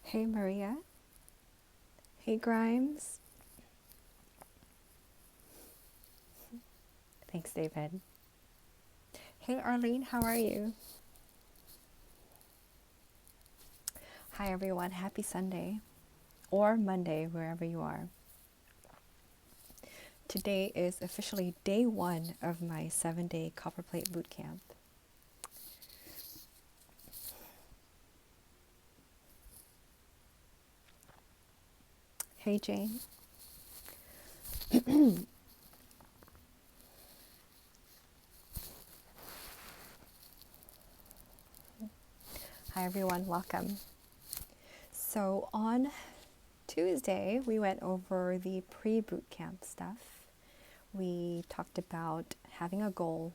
Hey Maria. Hey Grimes. Thanks, David. Hey Arlene, how are you? Hi everyone, happy Sunday or Monday, wherever you are. Today is officially day 1 of my 7-day Copperplate Bootcamp. Hey Jane. Hi everyone, welcome. So on Tuesday, we went over the pre-bootcamp stuff. We talked about having a goal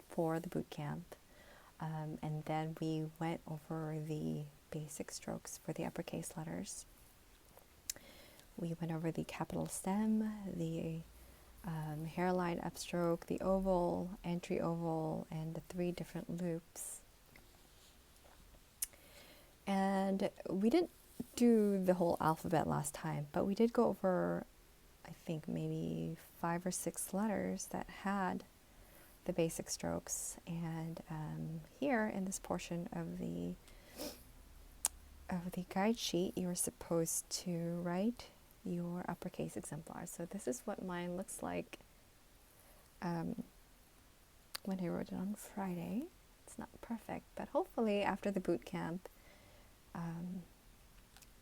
for the bootcamp, and then we went over the basic strokes for the uppercase letters. We went over the capital stem, the hairline upstroke, the oval, entry oval, and the 3 different loops. And we didn't do the whole alphabet last time, but we did go over, I think, maybe 5 or 6 letters that had the basic strokes. And here in this portion of the guide sheet, you are supposed to write your uppercase exemplars. So this is what mine looks like when I wrote it on Friday. It's not perfect, but hopefully after the boot camp,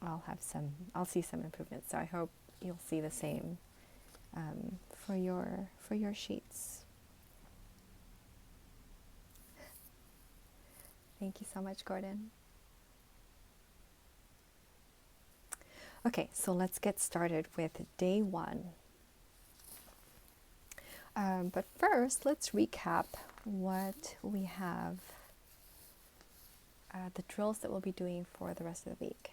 I'll see some improvements. So I hope you'll see the same for your sheets. Thank you so much, Gordon. Okay, so let's get started with day 1. But first, let's recap what we have, the drills that we'll be doing for the rest of the week.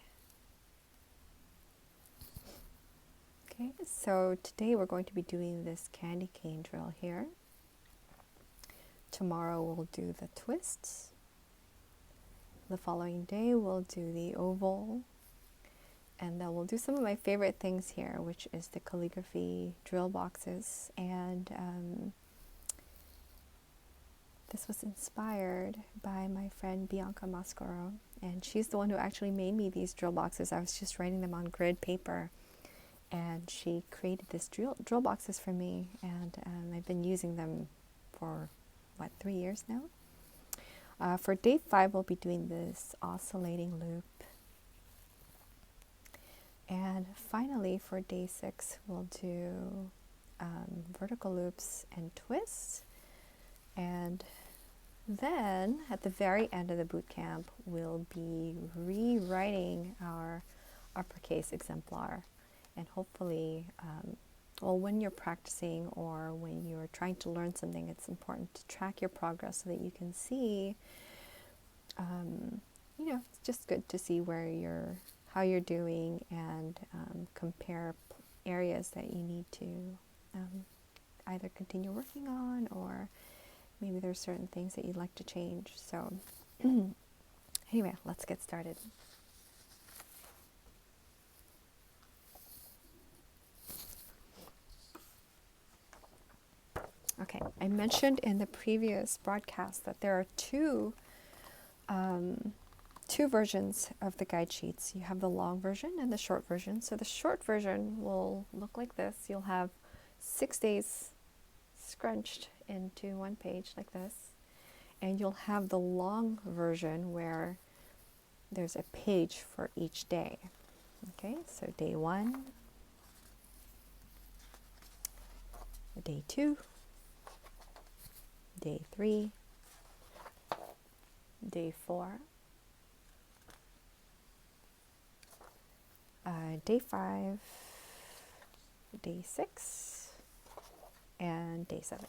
Okay, so today we're going to be doing this candy cane drill here. Tomorrow we'll do the twists. The following day we'll do the oval. And then we'll do some of my favorite things here, which is the calligraphy drill boxes. And this was inspired by my friend Bianca Mascaro. And she's the one who actually made me these drill boxes. I was just writing them on grid paper. And she created this drill boxes for me. And I've been using them for, 3 years now? For day 5, we'll be doing this oscillating loop. And finally, for day 6, we'll do vertical loops and twists. And then, at the very end of the boot camp, we'll be rewriting our uppercase exemplar. And hopefully, when you're practicing or when you're trying to learn something, it's important to track your progress so that you can see, it's just good to see how you're doing and compare areas that you need to either continue working on, or maybe there's certain things that you'd like to change. So anyway, let's get started. Okay, I mentioned in the previous broadcast that there are two versions of the guide sheets. You have the long version and the short version. So the short version will look like this. You'll have 6 days scrunched into one page like this. And you'll have the long version where there's a page for each day. Okay, so day 1, day 2, day 3, day 4, day 5, day 6, and day 7.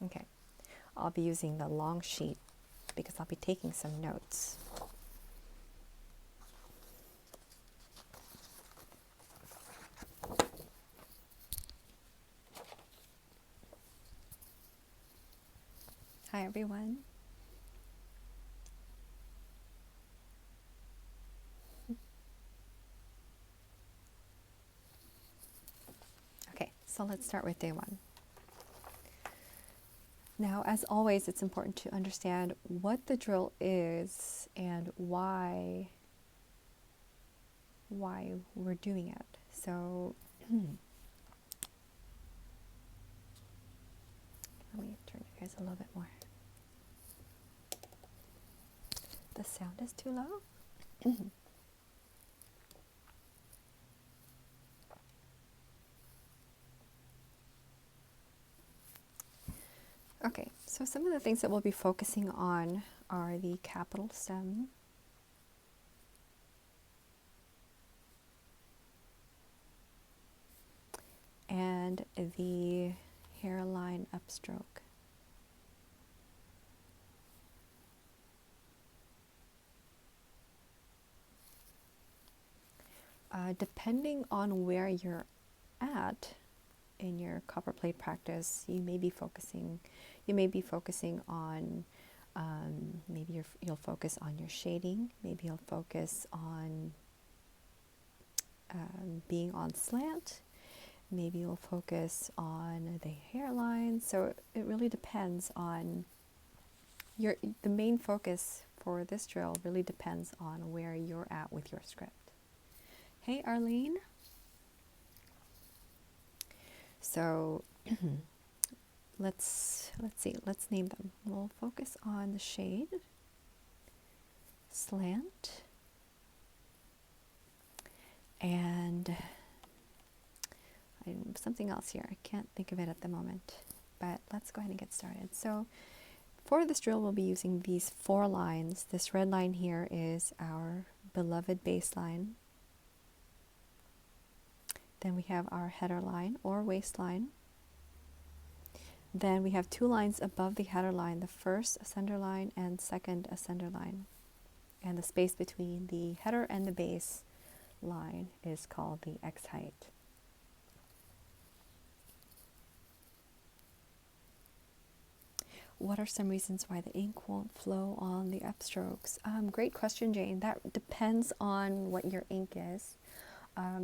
Okay, I'll be using the long sheet because I'll be taking some notes. Hi everyone. So let's start with day one. Now, as always, it's important to understand what the drill is and why we're doing it. So let me turn you guys a little bit more. The sound is too low. Okay, so some of the things that we'll be focusing on are the capital stem, and the hairline upstroke. Depending on where you're at in your copperplate practice, you may be focusing on maybe you'll focus on your shading. Maybe you'll focus on being on slant. Maybe you'll focus on the hairline. So it really depends on the main focus for this drill really depends on where you're at with your script. Hey, Arlene. So let's name them. We'll focus on the shade, slant, and something else here. I can't think of it at the moment, but let's go ahead and get started. So for this drill, we'll be using these 4 lines. This red line here is our beloved baseline. Then we have our header line or waistline. Then we have 2 lines above the header line, the first ascender line and second ascender line. And the space between the header and the base line is called the X height. What are some reasons why the ink won't flow on the upstrokes? Great question, Jane. That depends on what your ink is.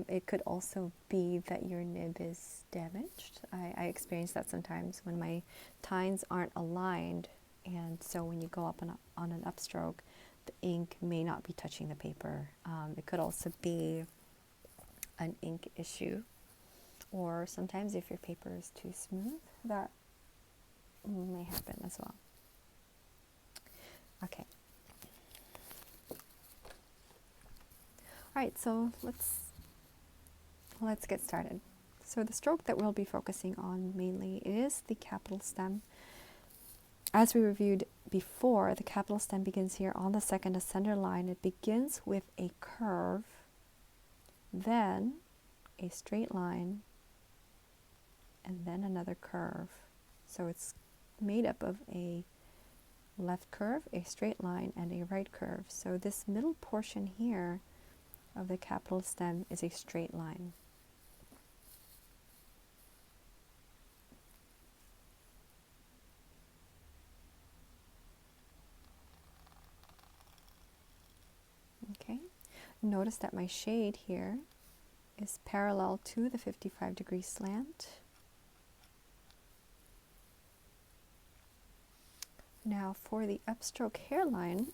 It could also be that your nib is damaged. I experience that sometimes when my tines aren't aligned, and so when you go up on an upstroke, the ink may not be touching the paper. It could also be an ink issue, or sometimes if your paper is too smooth, that may happen as well. Okay. All right, so let's get started. So the stroke that we'll be focusing on mainly is the capital stem. As we reviewed before, the capital stem begins here on the second ascender line. It begins with a curve, then a straight line, and then another curve. So it's made up of a left curve, a straight line, and a right curve. So this middle portion here of the capital stem is a straight line. Okay, notice that my shade here is parallel to the 55-degree slant. Now for the upstroke hairline,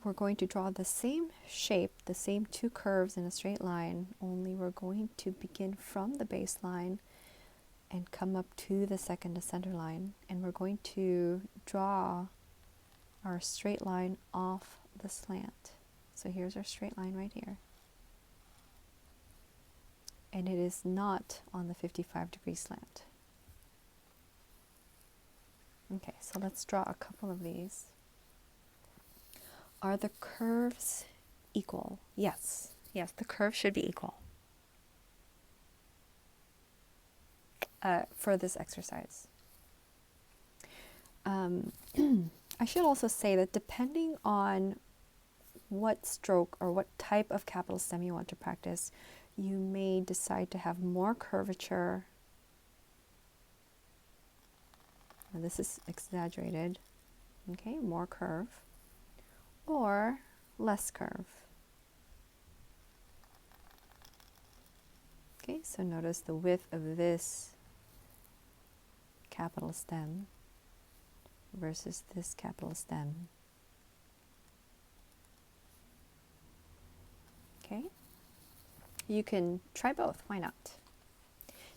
we're going to draw the same shape, the same 2 curves in a straight line, only we're going to begin from the baseline and come up to the second ascender line, and we're going to draw our straight line off the slant. So here's our straight line right here. And it is not on the 55-degree slant. Okay, so let's draw a couple of these. Are the curves equal? Yes. Yes, the curve should be equal for this exercise. I should also say that depending on what stroke or what type of capital stem you want to practice, you may decide to have more curvature. Now this is exaggerated. Okay, more curve or less curve. Okay, so notice the width of this capital stem versus this capital stem. Okay, you can try both, why not?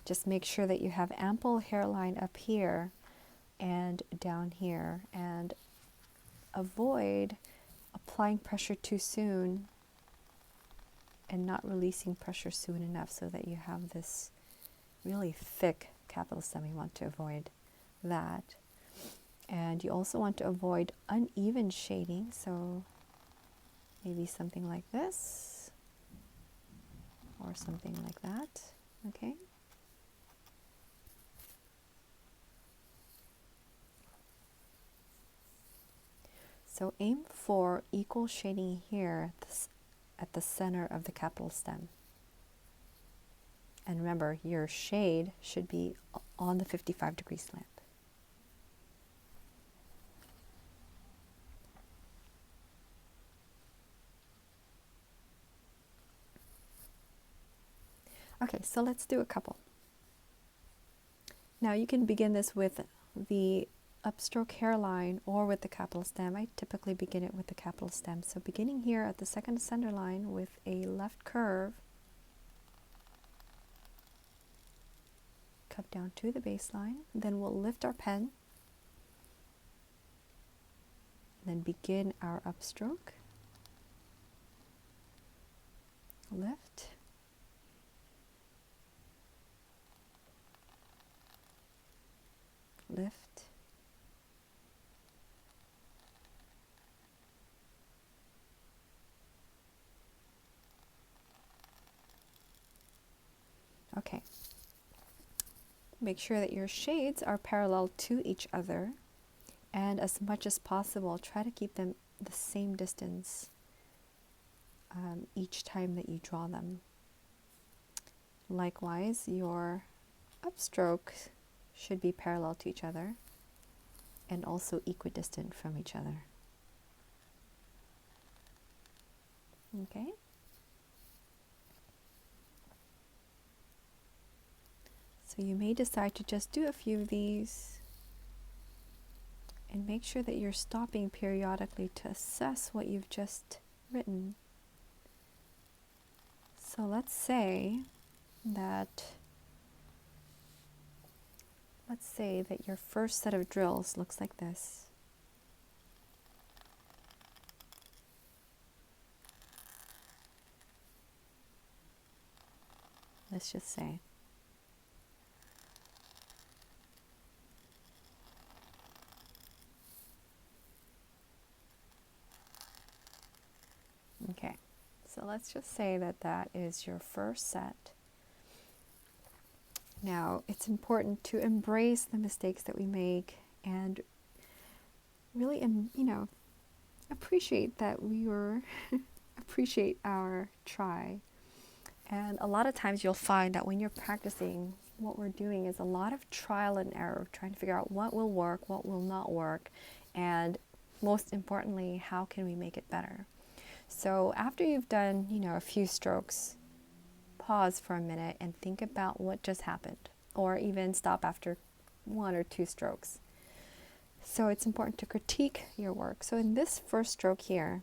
Just make sure that you have ample hairline up here and down here, and avoid applying pressure too soon and not releasing pressure soon enough so that you have this really thick capital stem. You want to avoid that. And you also want to avoid uneven shading, so maybe something like this or something like that. Okay. So aim for equal shading here at the center of the capital stem. And remember, your shade should be on the 55-degree slant. Okay, so let's do a couple. Now you can begin this with the upstroke hairline or with the capital stem. I typically begin it with the capital stem. So beginning here at the second center line with a left curve, come down to the baseline, then we'll lift our pen, then begin our upstroke, lift, lift, okay. Make sure that your shades are parallel to each other, and as much as possible, try to keep them the same distance each time that you draw them. Likewise, your upstrokes should be parallel to each other and also equidistant from each other. Okay. So you may decide to just do a few of these and make sure that you're stopping periodically to assess what you've just written. So let's say that your first set of drills looks like this. Let's just say. Okay, so let's just say that that is your first set. Now, it's important to embrace the mistakes that we make and really, appreciate that appreciate our try. And a lot of times you'll find that when you're practicing, what we're doing is a lot of trial and error, trying to figure out what will work, what will not work, and most importantly, how can we make it better? So after you've done, a few strokes, pause for a minute and think about what just happened, or even stop after 1 or 2 strokes. So it's important to critique your work. So in this first stroke here,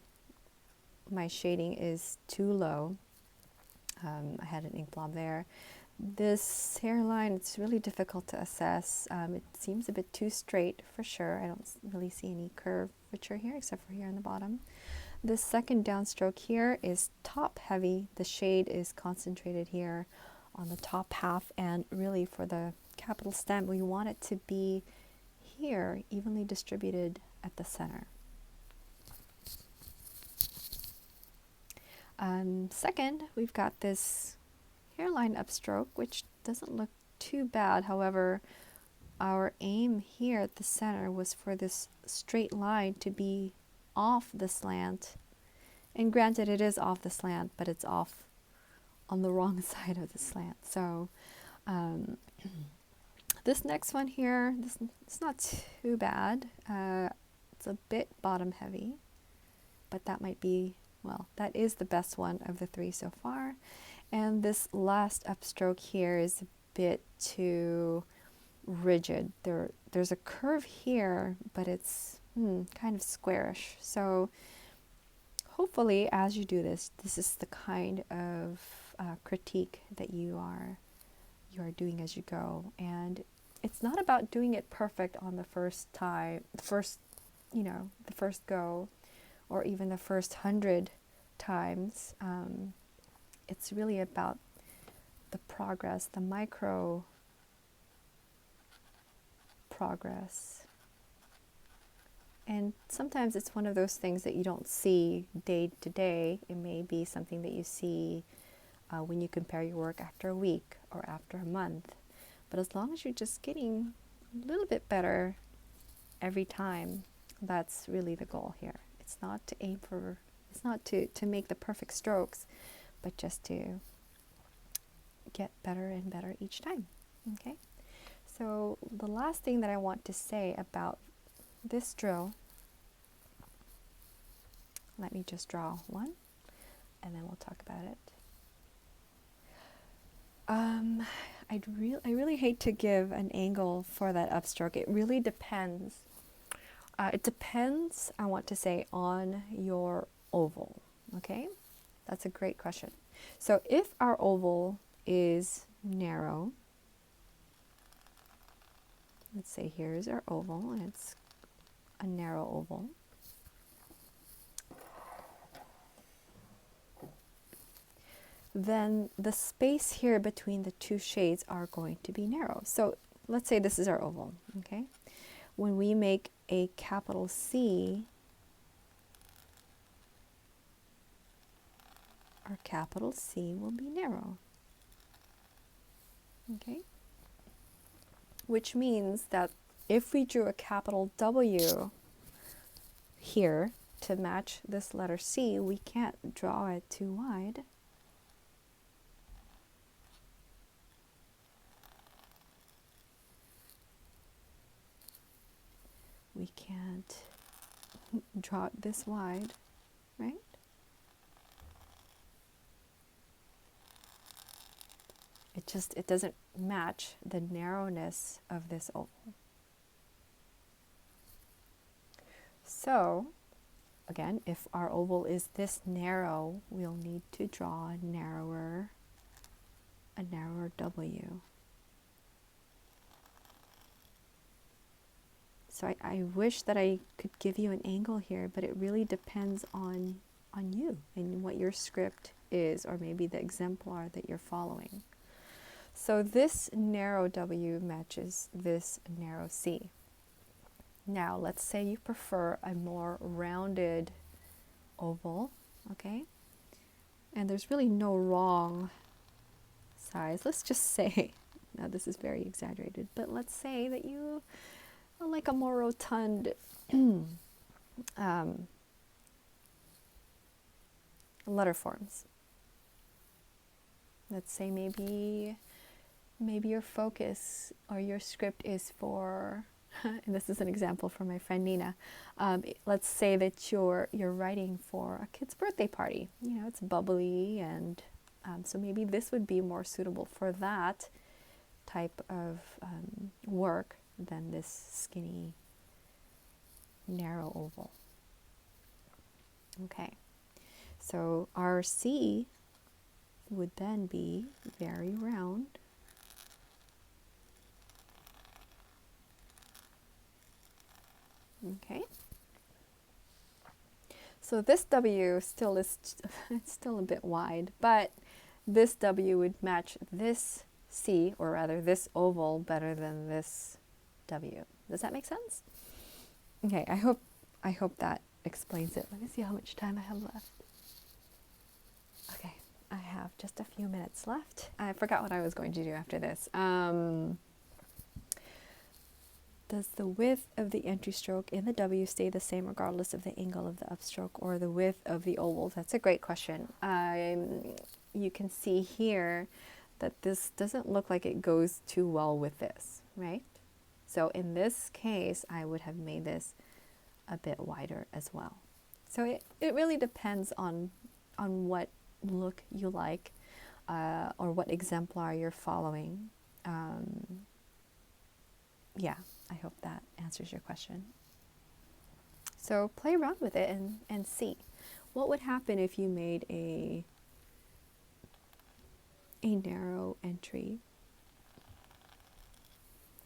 my shading is too low. I had an ink blob there. This hairline, it's really difficult to assess. It seems a bit too straight for sure. I don't really see any curvature here except for here on the bottom. This second downstroke here is top heavy. The shade is concentrated here on the top half, and really for the capital stem, we want it to be here, evenly distributed at the center. Second, we've got this hairline upstroke, which doesn't look too bad. However, our aim here at the center was for this straight line to be off the slant. And granted, it is off the slant, but it's off on the wrong side of the slant. So this next one here, it's not too bad. It's a bit bottom heavy, but that might be, well, that is the best one of the 3 so far. And this last upstroke here is a bit too rigid. There's a curve here, but it's kind of squarish. So hopefully as you do this, this is the kind of critique that you are doing as you go. And it's not about doing it perfect on the first time, the first go, or even the first 100 times. It's really about the progress, the micro progress. And sometimes it's one of those things that you don't see day to day. It may be something that you see when you compare your work after a week or after a month. But as long as you're just getting a little bit better every time, that's really the goal here. It's not to aim for, it's not to make the perfect strokes, but just to get better and better each time. Okay? So the last thing that I want to say about this drill, let me just draw one and then we'll talk about it. I really hate to give an angle for that upstroke. It really depends. It depends, I want to say, on your oval. Okay? That's a great question. So if our oval is narrow, let's say here's our oval and it's a narrow oval. Then the space here between the two shades are going to be narrow. So let's say this is our oval, okay? When we make a capital C, our capital C will be narrow, okay? Which means that if we drew a capital W here to match this letter C, we can't draw it too wide. We can't draw it this wide, right? It doesn't match the narrowness of this oval. So, again, if our oval is this narrow, we'll need to draw a narrower W. So I wish that I could give you an angle here, but it really depends on you and what your script is, or maybe the exemplar that you're following. So this narrow W matches this narrow C. Now let's say you prefer a more rounded oval, okay? And there's really no wrong size. Let's just say, now this is very exaggerated, but let's say that you like a more rotund letter forms. Let's say maybe your focus or your script is for, and this is an example from my friend Nina. Let's say that you're writing for a kid's birthday party. You know, it's bubbly, and so maybe this would be more suitable for that type of work than this skinny, narrow oval. Okay, so our C would then be very round. Okay, so this W still is it's still a bit wide, but this W would match this C, or rather this oval, better than this W. Does that make sense? Okay, I hope that explains it. Let me see how much time I have left. Okay, I have just a few minutes left. I forgot what I was going to do after this. Does the width of the entry stroke in the W stay the same regardless of the angle of the upstroke or the width of the oval? That's a great question. You can see here that this doesn't look like it goes too well with this, right? So in this case, I would have made this a bit wider as well. So it really depends on what look you like. or what exemplar you're following. Yeah, I hope that answers your question. So play around with it and see. What would happen if you made a narrow entry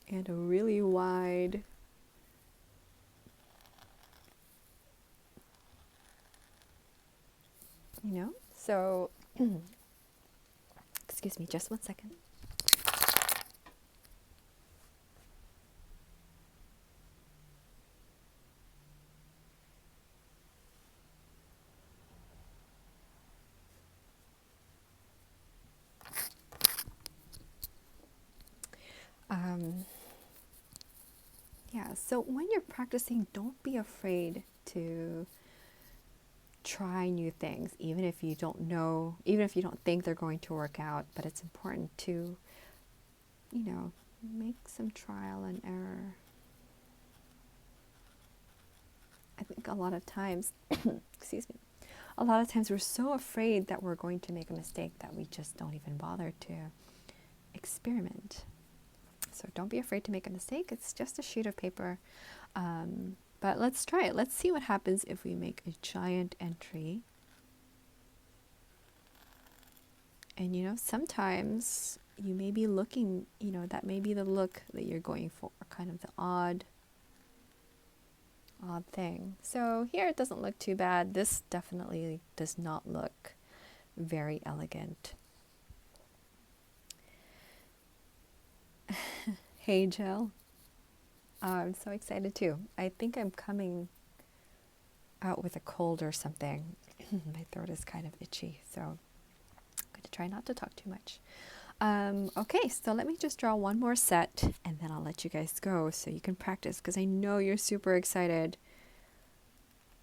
and a really wide so excuse me, just one second. Yeah, so when you're practicing, don't be afraid to try new things, even if you don't know, even if you don't think they're going to work out, but it's important to, make some trial and error. I think a lot of times, excuse me, a lot of times we're so afraid that we're going to make a mistake that we just don't even bother to experiment. So don't be afraid to make a mistake. It's just a sheet of paper. But let's try it. Let's see what happens if we make a giant entry. And sometimes you may be looking, that may be the look that you're going for, kind of the odd thing. So here it doesn't look too bad. This definitely does not look very elegant. Hey Jill. I'm so excited too. I think I'm coming out with a cold or something. My throat is kind of itchy, so I'm going to try not to talk too much. Okay, so let me just draw one more set and then I'll let you guys go so you can practice, because I know you're super excited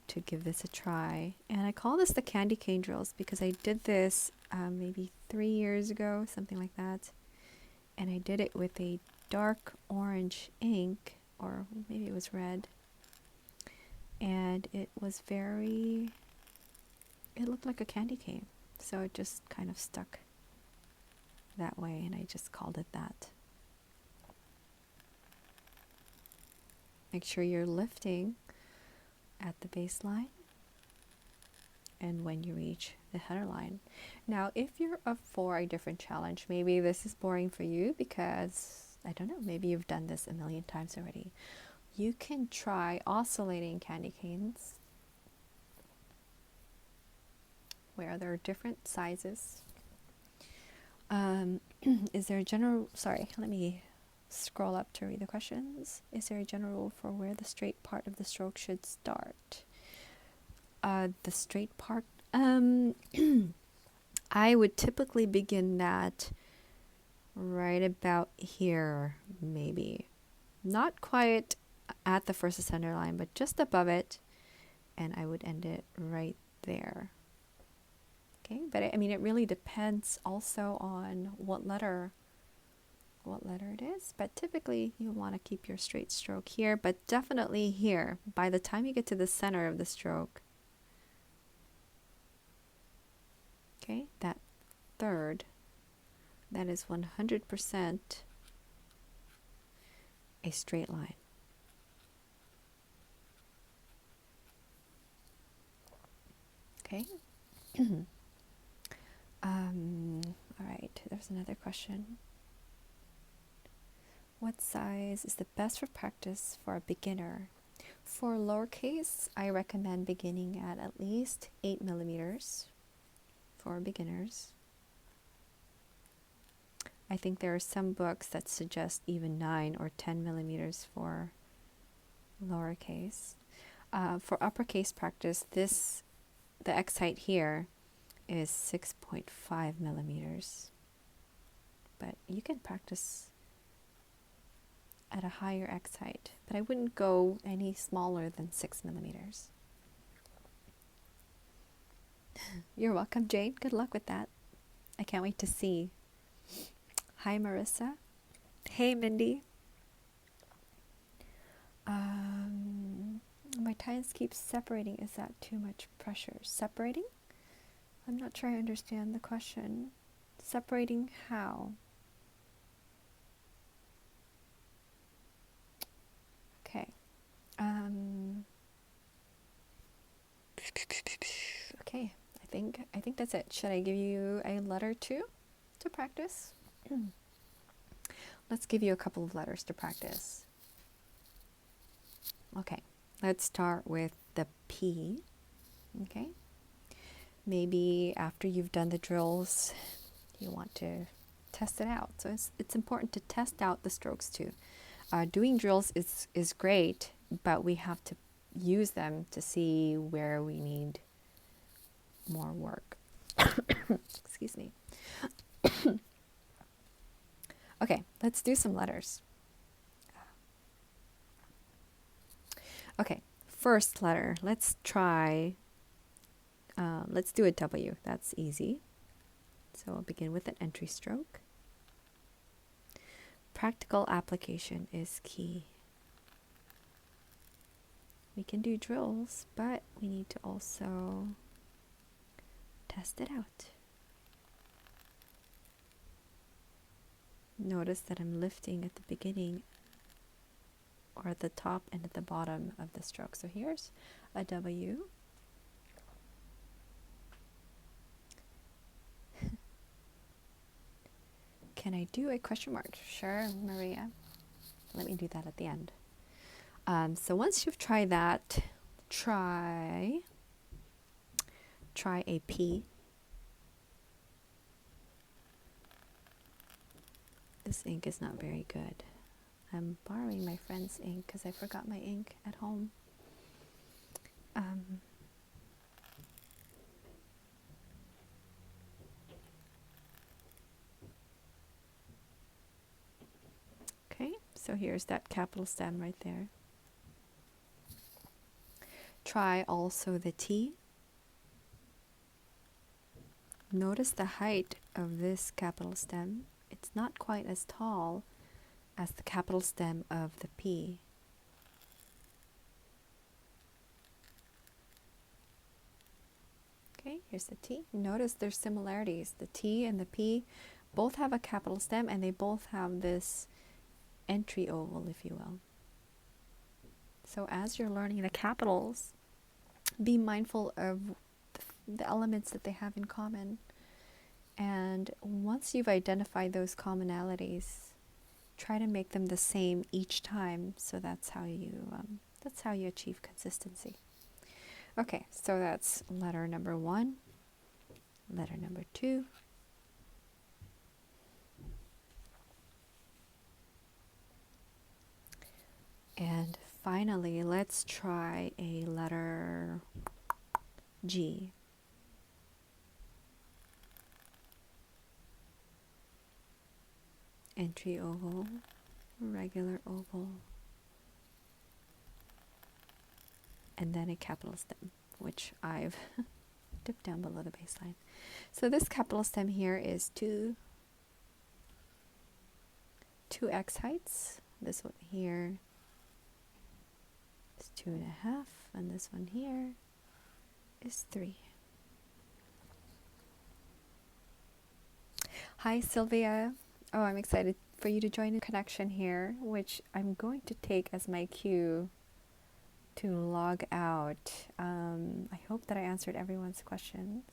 to give this a try. And I call this the candy cane drills because I did this maybe 3 years ago, something like that. And I did it with a dark orange ink, or maybe it was red. And it looked like a candy cane. So it just kind of stuck that way, and I just called it that. Make sure you're lifting at the baseline and when you reach the header line. Now, if you're up for a different challenge, maybe this is boring for you because, I don't know, maybe you've done this a million times already. You can try oscillating candy canes where there are different sizes. Is there a general, sorry, let me scroll up to read the questions. Is there a general rule for where the straight part of the stroke should start? The straight part, I would typically begin that right about here, maybe. Not quite at the first center line, but just above it, and I would end it right there. Okay, but it really depends also on what letter it is, but typically you want to keep your straight stroke here, but definitely here. By the time you get to the center of the stroke, okay, that third, that is 100% a straight line. Okay. All right, there's another question. What size is the best for practice for a beginner? For lowercase, I recommend beginning at least 8 millimeters for beginners. I think there are some books that suggest even 9 or 10 millimeters for lowercase. For uppercase practice, the X height here is 6.5 millimeters. But you can practice at a higher X height, but I wouldn't go any smaller than 6 millimeters. You're welcome, Jane. Good luck with that. I can't wait to see. Hi, Marissa. Hey, Mindy. My ties keep separating. Is that too much pressure? Separating? I'm not sure I understand the question. Separating how? Okay. Okay, I think that's it. Should I give you a letter too to practice? Let's give you a couple of letters to practice. Okay, let's start with the P. Okay. Maybe after you've done the drills, you want to test it out. So it's important to test out the strokes too. Doing drills is great, but we have to use them to see where we need more work. Excuse me. Okay, let's do some letters. Okay, first letter. Let's try, let's do a W. That's easy. So I'll begin with an entry stroke. Practical application is key. We can do drills, but we need to also test it out. Notice that I'm lifting at the beginning or at the top and at the bottom of the stroke. So here's a W. Can I do a question mark? Sure, Maria. Let me do that at the end. So once you've tried that, try a P. This ink is not very good. I'm borrowing my friend's ink because I forgot my ink at home. Okay, so here's that capital stem right there. Try also the T. Notice the height of this capital stem. It's not quite as tall as the capital stem of the P. Okay, here's the T. Notice there's similarities. The T and the P both have a capital stem and they both have this entry oval, if you will. So as you're learning the capitals, be mindful of the elements that they have in common. And once you've identified those commonalities, try to make them the same each time. So that's how you achieve consistency. Okay, so that's letter number 1, letter number 2, and finally, let's try a letter G. Entry oval, regular oval, and then a capital stem, which I've dipped down below the baseline. So this capital stem here is 2x heights. This one here is 2.5, and this one here is 3. Hi, Sylvia. Oh, I'm excited for you to join a connection here, which I'm going to take as my cue to log out. I hope that I answered everyone's questions.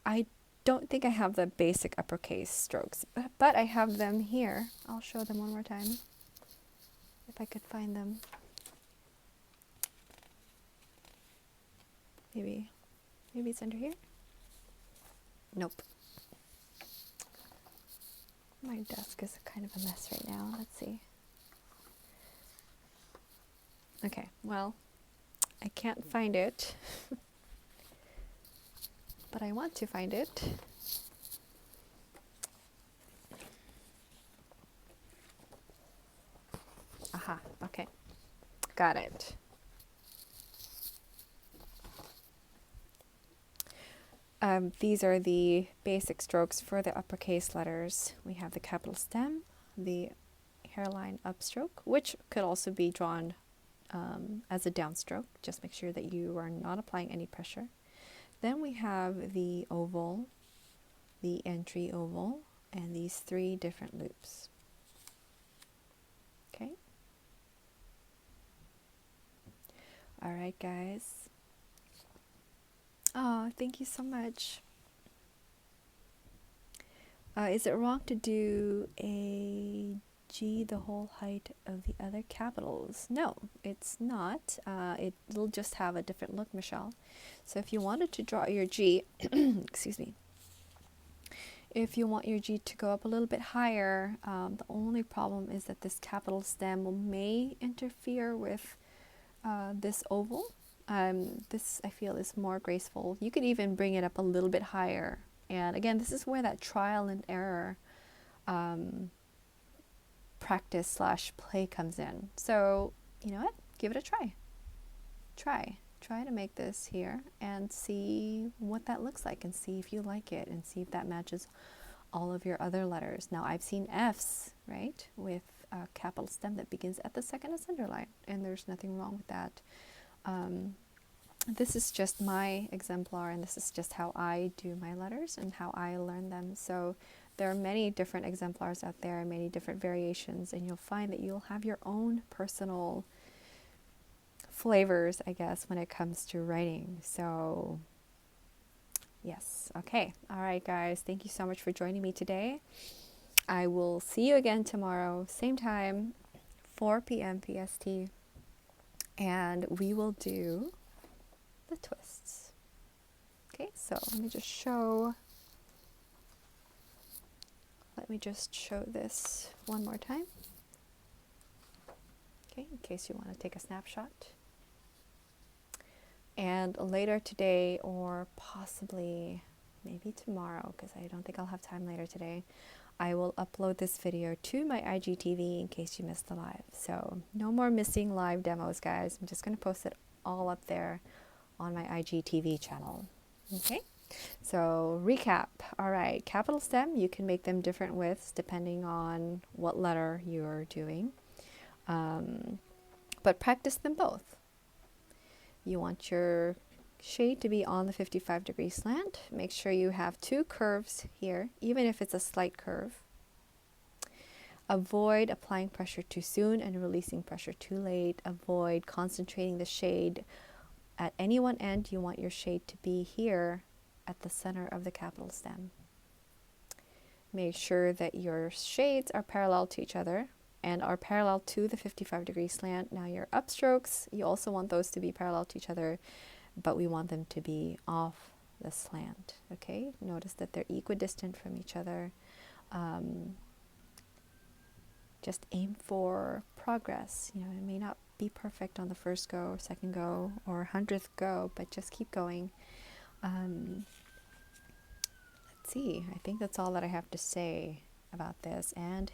I don't think I have the basic uppercase strokes, but I have them here. I'll show them one more time, if I could find them. Maybe it's under here? Nope. My desk is kind of a mess right now. Let's see. Okay, well, I can't find it, but I want to find it. Aha, okay, got it. These are the basic strokes for the uppercase letters. We have the capital stem, the hairline upstroke, which could also be drawn as a downstroke. Just make sure that you are not applying any pressure. Then we have the oval, the entry oval, and these 3 different loops. Okay. All right, guys. Oh, thank you so much. Is it wrong to do a G the whole height of the other capitals? No, it's not. It'll just have a different look, Michelle. So if you wanted to draw your G, excuse me, if you want your G to go up a little bit higher, the only problem is that this capital stem may interfere with this oval. This I feel is more graceful. You could even bring it up a little bit higher. And again, this is where that trial and error practice / play comes in. So, you know what? Give it a try. Try to make this here and see what that looks like and see if you like it and see if that matches all of your other letters. Now, I've seen Fs, right, with a capital stem that begins at the second ascender line, and there's nothing wrong with that. This is just my exemplar, and this is just how I do my letters and how I learn them. So there are many different exemplars out there, many different variations, and you'll find that you'll have your own personal flavors, I guess, when it comes to writing. So yes, okay. All right, guys, thank you so much for joining me today. I will see you again tomorrow, same time, 4 p.m. PST, and we will do the twists. Okay, so let me just show this one more time. Okay, in case you want to take a snapshot. And later today, or possibly maybe tomorrow, because I don't think I'll have time later today, I will upload this video to my IGTV in case you missed the live. So no more missing live demos, guys. I'm just going to post it all up there on my IGTV channel. Okay, so recap. All right, capital stem, you can make them different widths depending on what letter you're doing, but practice them both. You want your shade to be on the 55-degree slant. Make sure you have 2 curves here, even if it's a slight curve. Avoid applying pressure too soon and releasing pressure too late. Avoid concentrating the shade at any one end. You want your shade to be here at the center of the capital stem. Make sure that your shades are parallel to each other and are parallel to the 55-degree slant. Now your upstrokes, you also want those to be parallel to each other, but we want them to be off the slant. Okay, notice that they're equidistant from each other. Just aim for progress. You know, it may not be perfect on the first go, or second go, or 100th go, but just keep going. Let's see, I think that's all that I have to say about this, and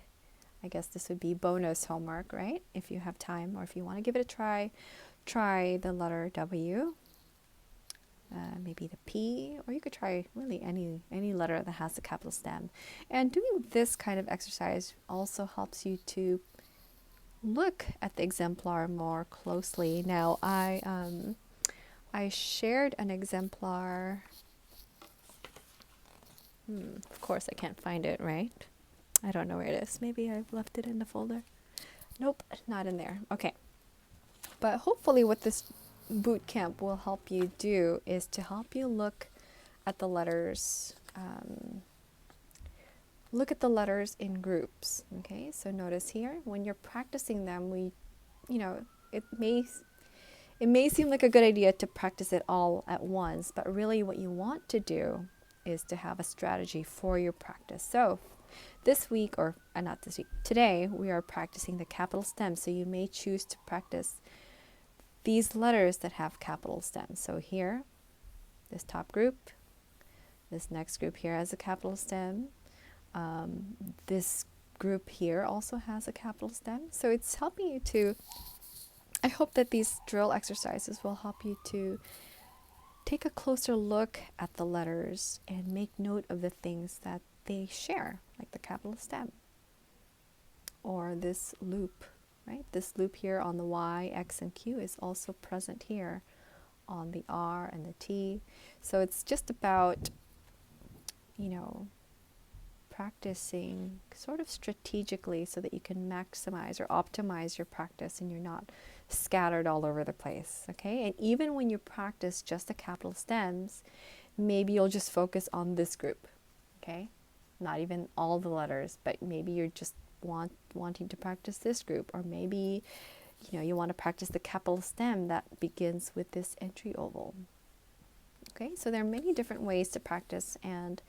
I guess this would be bonus homework, right? If you have time, or if you want to give it a try, try the letter W, maybe the P, or you could try really any letter that has a capital stem. And doing this kind of exercise also helps you to look at the exemplar more closely. Now, I shared an exemplar. Of course, I can't find it, right? I don't know where it is. Maybe I've left it in the folder. Nope, not in there. Okay. But hopefully what this boot camp will help you do is to help you look at the letters, in groups. Okay, so notice here, when you're practicing them, it may seem like a good idea to practice it all at once, but really what you want to do is to have a strategy for your practice. So this week, or not this week, today, we are practicing the capital stem. So you may choose to practice these letters that have capital stems. So here, this top group, this next group here has a capital stem. This group here also has a capital stem. So it's helping you to, I hope that these drill exercises will help you to take a closer look at the letters and make note of the things that they share, like the capital stem, or this loop, right? This loop here on the Y, X, and Q is also present here on the R and the T. So it's just about, you know, practicing sort of strategically so that you can maximize or optimize your practice and you're not scattered all over the place, okay? And even when you practice just the capital stems, maybe you'll just focus on this group, okay? Not even all the letters, but maybe you're just wanting to practice this group, or maybe, you know, you want to practice the capital stem that begins with this entry oval. Okay, so there are many different ways to practice, and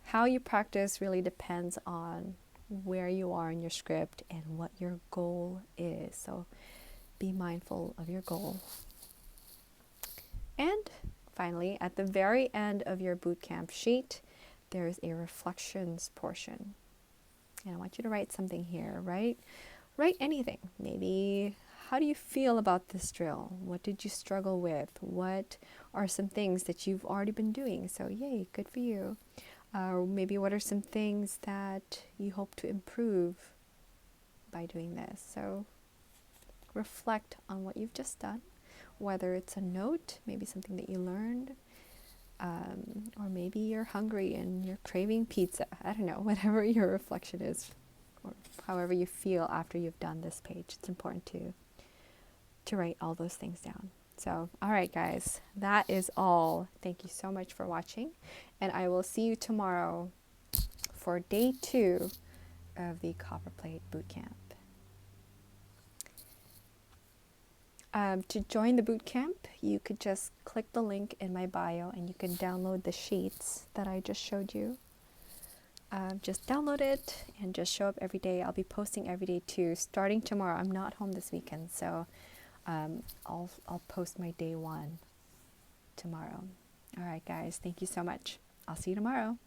how you practice really depends on where you are in your script and what your goal is. So be mindful of your goal. And finally, at the very end of your bootcamp sheet, there's a reflections portion. And I want you to write something here, right? Write anything. Maybe, how do you feel about this drill? What did you struggle with? What are some things that you've already been doing? So yay, good for you. Maybe what are some things that you hope to improve by doing this? So reflect on what you've just done, whether it's a note, maybe something that you learned, or maybe you're hungry and you're craving pizza. I don't know, whatever your reflection is, or however you feel after you've done this page. It's important to write all those things down. So, all right, guys, that is all. Thank you so much for watching, and I will see you tomorrow for day 2 of the Copperplate Bootcamp. To join the bootcamp, you could just click the link in my bio and you can download the sheets that I just showed you. Just download it and just show up every day. I'll be posting every day too, starting tomorrow. I'm not home this weekend, so I'll post my day 1 tomorrow. All right, guys, thank you so much. I'll see you tomorrow.